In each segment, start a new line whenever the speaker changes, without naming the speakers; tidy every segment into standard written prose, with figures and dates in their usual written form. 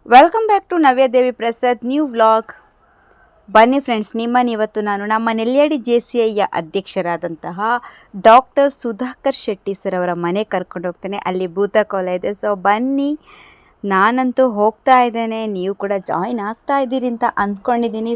Welcome back to Navyadevi Prasad new vlog. ಬನ್ನಿ friends, ಇವತ್ತು ನಾನು ನಮ್ಮ ನೆಲ್ಯಾಡಿ JCIಯ ಅಧ್ಯಕ್ಷರಾದಂತಹ ಡಾಕ್ಟರ್ ಸುಧಾಕರ್ ಶೆಟ್ಟಿ ಸರ್ ಅವರ ಮನೆ ಕರ್ಕೊಂಡು ಹೋಗ್ತೇನೆ. ಅಲ್ಲಿ ಭೂತಕೋಲ ಇದೆ. ಸೊ ಬನ್ನಿ, ನಾನಂತೂ ಹೋಗ್ತಾ ಇದ್ದೇನೆ, ನೀವು ಕೂಡ ಜಾಯಿನ್ ಆಗ್ತಾ ಇದ್ದೀರಿ ಅಂತ ಅಂದ್ಕೊಂಡಿದ್ದೀನಿ.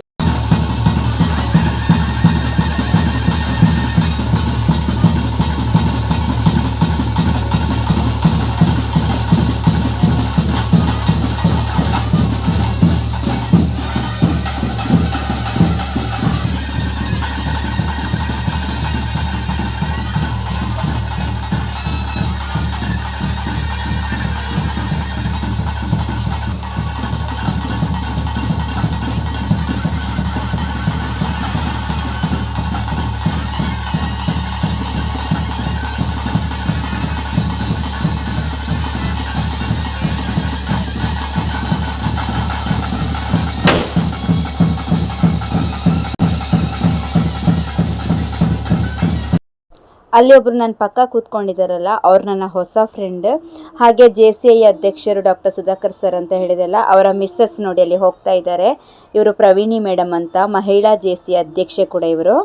ಅಲ್ಲಿ ಒಬ್ಬರು ನನ್ನ ಪಕ್ಕ ಕೂತ್ಕೊಂಡಿದ್ದಾರಲ್ಲ, ಅವ್ರು ನನ್ನ ಹೊಸ ಫ್ರೆಂಡ್. ಹಾಗೆ JCI ಅಧ್ಯಕ್ಷರು ಡಾಕ್ಟರ್ ಸುಧಾಕರ್ ಸರ್ ಅಂತ ಹೇಳಿದೆಲ್ಲ, ಅವರ ಮಿಸ್ಸಸ್ ನೋಡಿ ಅಲ್ಲಿ ಹೋಗ್ತಾ ಇದ್ದಾರೆ. ಇವರು ಪ್ರವೀಣಿ ಮೇಡಮ್ ಅಂತ, ಮಹಿಳಾ JCI ಅಧ್ಯಕ್ಷೆ ಕೂಡ ಇವರು.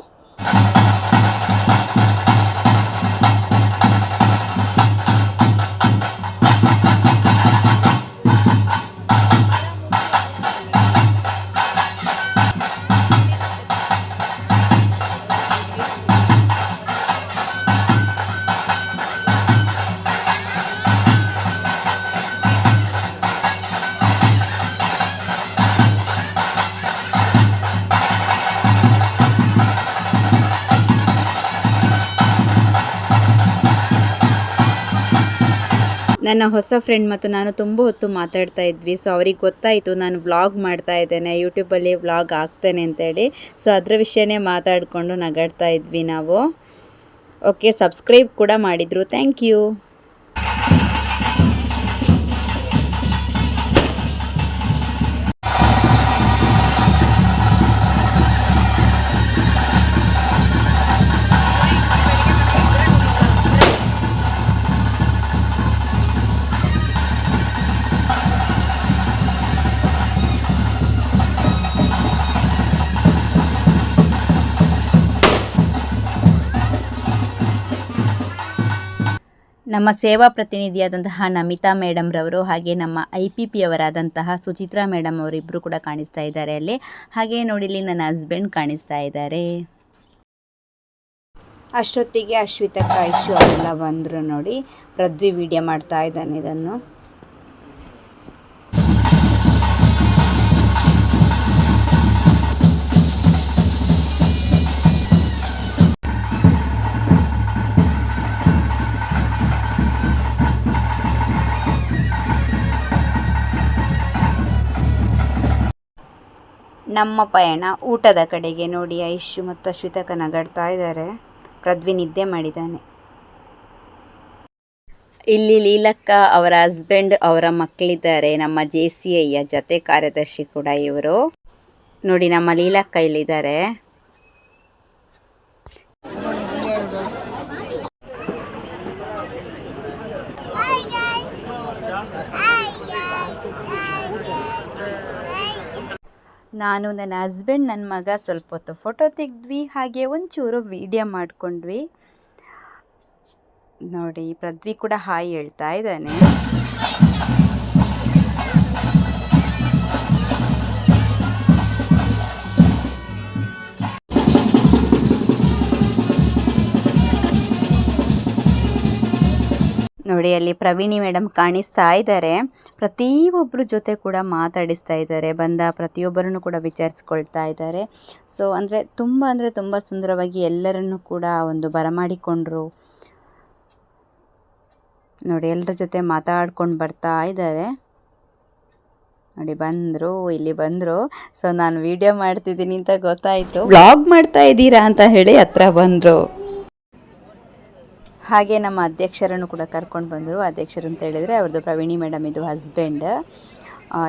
ನನ್ನ ಹೊಸ ಫ್ರೆಂಡ್ ಮತ್ತು ನಾನು ತುಂಬ ಹೊತ್ತು ಮಾತಾಡ್ತಾ ಇದ್ವಿ. ಸೊ ಅವ್ರಿಗೆ ಗೊತ್ತಾಯಿತು ನಾನು ವ್ಲಾಗ್ ಮಾಡ್ತಾ ಇದ್ದೇನೆ, ಯೂಟ್ಯೂಬಲ್ಲಿ ವ್ಲಾಗ್ ಆಗ್ತೇನೆ ಅಂತೇಳಿ. ಸೊ ಅದರ ವಿಷಯನೇ ಮಾತಾಡಿಕೊಂಡು ನಗಾಡ್ತಾ ಇದ್ವಿ ನಾವು. ಓಕೆ, ಸಬ್ಸ್ಕ್ರೈಬ್ ಕೂಡ ಮಾಡಿದರು, ಥ್ಯಾಂಕ್ ಯು. ನಮ್ಮ ಸೇವಾ ಪ್ರತಿನಿಧಿಯಾದಂತಹ ನಮಿತಾ ಮೇಡಮ್ ರವರು, ಹಾಗೆ ನಮ್ಮ IPP ಅವರಾದಂತಹ ಸುಚಿತ್ರಾ ಮೇಡಮ್ ಅವರಿಬ್ಬರು ಕೂಡ ಕಾಣಿಸ್ತಾ ಇದ್ದಾರೆ ಅಲ್ಲಿ. ಹಾಗೆ ನೋಡಿ, ಇಲ್ಲಿ ನನ್ನ ಹಸ್ಬೆಂಡ್ ಕಾಣಿಸ್ತಾ ಇದ್ದಾರೆ. ಅಷ್ಟೊತ್ತಿಗೆ ಅಶ್ವಿತಕ್ಕ ಐಶು ಅವರೆಲ್ಲ ಬಂದರು ನೋಡಿ. ಪೃಥ್ವಿ ವಿಡಿಯೋ ಮಾಡ್ತಾ ಇದ್ದಾನೆ ಇದನ್ನು. ನಮ್ಮ ಪಯಣ ಊಟದ ಕಡೆಗೆ. ನೋಡಿ, ಐಶು ಮತ್ತು ಅಶ್ವಿತಕ್ಕ ನಗಾಡ್ತಾ ಇದ್ದಾರೆ. ಪೃಥ್ವಿ ನಿದ್ದೆ ಮಾಡಿದ್ದಾನೆ. ಇಲ್ಲಿ ಲೀಲಕ್ಕ ಅವರ ಹಸ್ಬೆಂಡ್, ಅವರ ಮಕ್ಕಳಿದ್ದಾರೆ. ನಮ್ಮ JCIಯ ಜೊತೆ ಕಾರ್ಯದರ್ಶಿ ಕೂಡ ಇವರು. ನೋಡಿ, ನಮ್ಮ ಲೀಲಕ್ಕ ಇಲ್ಲಿದ್ದಾರೆ. ನಾನು, ನನ್ನ ಹಸ್ಬೆಂಡ್, ನನ್ನ ಮಗ ಸ್ವಲ್ಪ ಹೊತ್ತು ಫೋಟೋ ತೆಗೆದ್ವಿ. ಹಾಗೆ ಒಂಚೂರು ವಿಡಿಯೋ ಮಾಡಿಕೊಂಡ್ವಿ. ನೋಡಿ, ಪೃಥ್ವಿ ಕೂಡ ಹಾಯ್ ಹೇಳ್ತಾ ಇದ್ದಾನೆ. ನೋಡಿ, ಅಲ್ಲಿ ಪ್ರವೀಣಿ ಮೇಡಮ್ ಕಾಣಿಸ್ತಾ ಇದ್ದಾರೆ. ಪ್ರತಿಯೊಬ್ಬರ ಜೊತೆ ಕೂಡ ಮಾತಾಡಿಸ್ತಾ ಇದ್ದಾರೆ. ಬಂದ ಪ್ರತಿಯೊಬ್ಬರನ್ನು ಕೂಡ ವಿಚಾರಿಸ್ಕೊಳ್ತಾ ಇದ್ದಾರೆ. ಸೊ ತುಂಬ ಸುಂದರವಾಗಿ ಎಲ್ಲರನ್ನು ಕೂಡ ಒಂದು ಬರಮಾಡಿಕೊಂಡ್ರು. ನೋಡಿ, ಎಲ್ಲರ ಜೊತೆ ಮಾತಾಡ್ಕೊಂಡು ಬರ್ತಾ ಇದ್ದಾರೆ. ನೋಡಿ, ಇಲ್ಲಿ ಬಂದರು. ಸೊ ನಾನು ವಿಡಿಯೋ ಮಾಡ್ತಿದ್ದೀನಿ ಅಂತ ಗೊತ್ತಾಯಿತು. ವ್ಲಾಗ್ ಮಾಡ್ತಾ ಇದ್ದೀರಾ ಅಂತ ಹೇಳಿ ಹತ್ರ ಬಂದರು. ಹಾಗೆ ನಮ್ಮ ಅಧ್ಯಕ್ಷರನ್ನು ಕೂಡ ಕರ್ಕೊಂಡು ಬಂದರು. ಅಧ್ಯಕ್ಷರು ಅಂತ ಹೇಳಿದರೆ ಅವ್ರದ್ದು ಪ್ರವೀಣಿ ಮೇಡಮ್, ಇದು ಹಸ್ಬೆಂಡ್.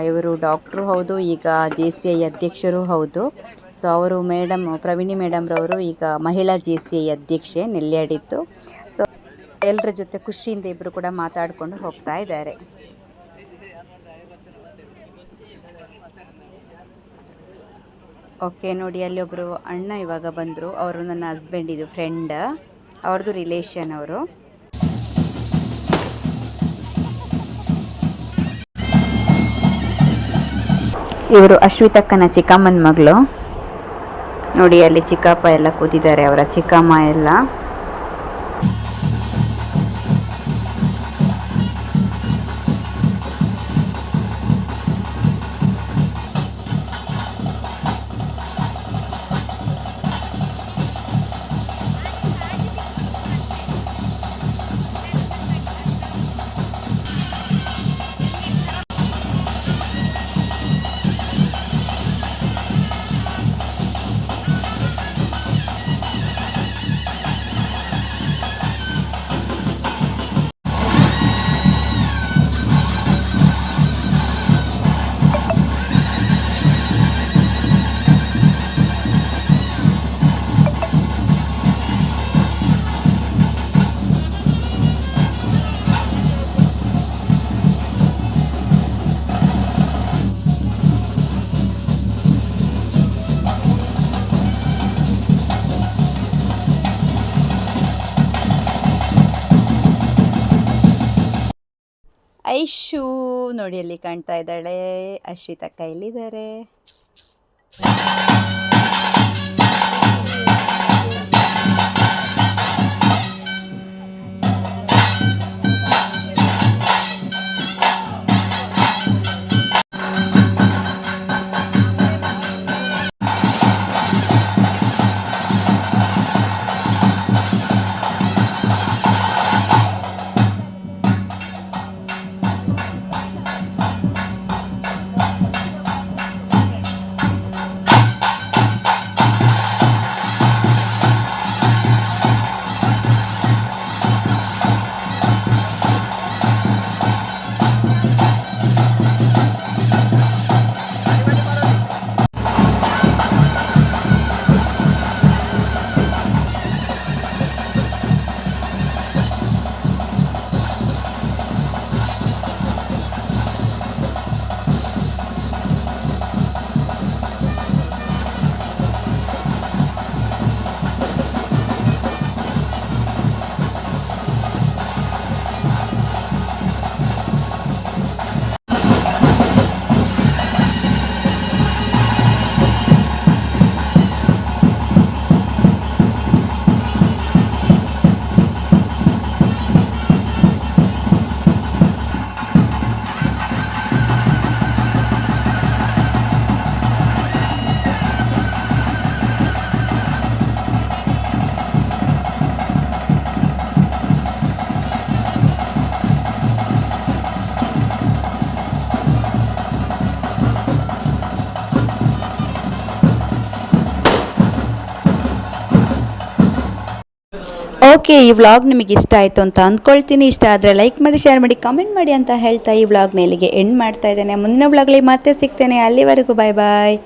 ಇವರು ಡಾಕ್ಟ್ರು ಹೌದು, ಈಗ JCI ಅಧ್ಯಕ್ಷರು ಹೌದು. ಸೊ ಅವರು ಪ್ರವೀಣಿ ಮೇಡಮ್ರವರು ಈಗ ಮಹಿಳಾ JCI ಅಧ್ಯಕ್ಷೆ ನೆಲ್ಯಾಡಿತ್ತು. ಸೊ ಎಲ್ಲರ ಜೊತೆ ಖುಷಿಯಿಂದ ಇಬ್ಬರು ಕೂಡ ಮಾತಾಡಿಕೊಂಡು ಹೋಗ್ತಾ ಇದ್ದಾರೆ. ಓಕೆ ನೋಡಿ, ಅಲ್ಲಿ ಒಬ್ಬರು ಅಣ್ಣ ಇವಾಗ ಬಂದರು. ಅವರು ನನ್ನ ಹಸ್ಬೆಂಡ್, ಇದು ಫ್ರೆಂಡ್, ಅವ್ರದ್ದು ರಿಲೇಷನ್ ಅವರು. ಇವರು ಅಶ್ವಿತಕ್ಕನ ಚಿಕ್ಕಮ್ಮನ ಮಗಳು. ನೋಡಿ ಅಲ್ಲಿ ಚಿಕ್ಕಪ್ಪ ಎಲ್ಲ ಕೂತಿದ್ದಾರೆ, ಅವರ ಚಿಕ್ಕಮ್ಮ ಎಲ್ಲ. ಐಶು ನೋಡಿ ಅಲ್ಲಿ ಕಾಣ್ತಾ ಇದ್ದಾಳೆ. ಅಶ್ವಿತಕ್ಕ ಎಲ್ಲಿದ್ದಾರೆ? ಓಕೆ, ಈ ವ್ಲಾಗ್ ನಿಮಗೆ ಇಷ್ಟ ಆಯಿತು ಅಂತ ಅಂದ್ಕೊಳ್ತೀನಿ. ಇಷ್ಟ ಆದರೆ ಲೈಕ್ ಮಾಡಿ, ಶೇರ್ ಮಾಡಿ, ಕಮೆಂಟ್ ಮಾಡಿ ಅಂತ ಹೇಳ್ತಾ ಈ ವ್ಲಾಗ್ನ ಇಲ್ಲಿಗೆ ಎಂಡ್ ಮಾಡ್ತಾ ಇದ್ದೇನೆ. ಮುಂದಿನ ವ್ಲಾಗ್ಲಿ ಮತ್ತೆ ಸಿಗ್ತೇನೆ. ಅಲ್ಲಿವರೆಗೂ ಬಾಯ್ ಬಾಯ್.